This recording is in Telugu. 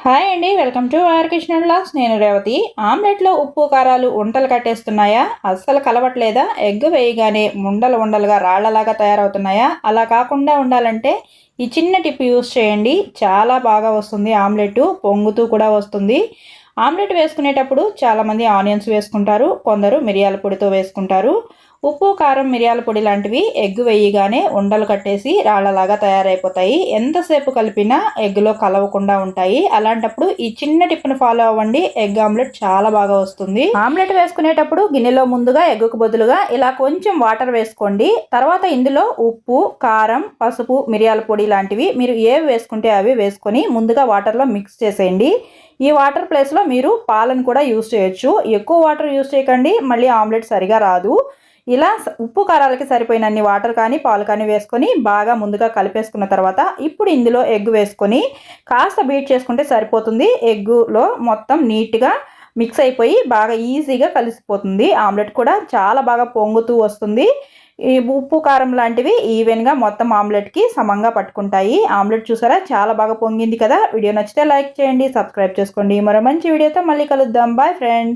హాయ్ అండి, welcome to R Kishan vlogs. నేను రేవతి. ఆమ్లెట్లో ఉప్పు కారాలు ఉంటలు కట్టేస్తున్నాయా? అస్సలు కలవట్లేదా? ఎగ్ వేయగానే ఉండలు ఉండలుగా రాళ్లలాగా తయారవుతున్నాయా? అలా కాకుండా ఉండాలంటే ఈ చిన్న టిప్ యూస్ చేయండి. చాలా బాగా వస్తుంది. ఆమ్లెట్ పొంగుతూ కూడా వస్తుంది. ఆమ్లెట్ వేసుకునేటప్పుడు చాలామంది ఆనియన్స్ వేసుకుంటారు, కొందరు మిరియాల పొడితో వేసుకుంటారు. ఉప్పు, కారం, మిరియాల పొడి లాంటివి ఎగ్ వేయగానే ఉండలు కట్టేసి రాళ్లలాగా తయారైపోతాయి. ఎంతసేపు కలిపినా ఎగ్లో కలవకుండా ఉంటాయి. అలాంటప్పుడు ఈ చిన్న టిప్ను ఫాలో అవ్వండి. ఎగ్ ఆమ్లెట్ చాలా బాగా వస్తుంది. ఆమ్లెట్ వేసుకునేటప్పుడు గిన్నెలో ముందుగా ఎగ్గుకు బదులుగా ఇలా కొంచెం వాటర్ వేసుకోండి. తర్వాత ఇందులో ఉప్పు, కారం, పసుపు, మిరియాల పొడి లాంటివి మీరు ఏవి వేసుకుంటే అవి వేసుకొని ముందుగా వాటర్లో మిక్స్ చేసేయండి. ఈ వాటర్ ప్లేస్లో మీరు పాలను కూడా యూస్ చేయొచ్చు. ఎక్కువ వాటర్ యూస్ చేయకండి, మళ్ళీ ఆమ్లెట్ సరిగా రాదు. ఇలా ఉప్పు కారాలకి సరిపోయినన్ని వాటర్ కానీ పాలు కానీ వేసుకొని బాగా ముందుగా కలిపేసుకున్న తర్వాత ఇప్పుడు ఇందులో ఎగ్ వేసుకొని కాస్త బీట్ చేసుకుంటే సరిపోతుంది. ఎగ్గులో మొత్తం నీట్గా మిక్స్ అయిపోయి బాగా ఈజీగా కలిసిపోతుంది. ఆమ్లెట్ కూడా చాలా బాగా పొంగుతూ వస్తుంది. ఈ ఉప్పు కారం లాంటివి ఈవెన్గా మొత్తం ఆమ్లెట్కి సమంగా పట్టుకుంటాయి. ఆమ్లెట్ చూసారా చాలా బాగా పొంగింది కదా. వీడియో నచ్చితే లైక్ చేయండి, సబ్స్క్రైబ్ చేసుకోండి. మరో మంచి వీడియోతో మళ్ళీ కలుద్దాం. Bye friends.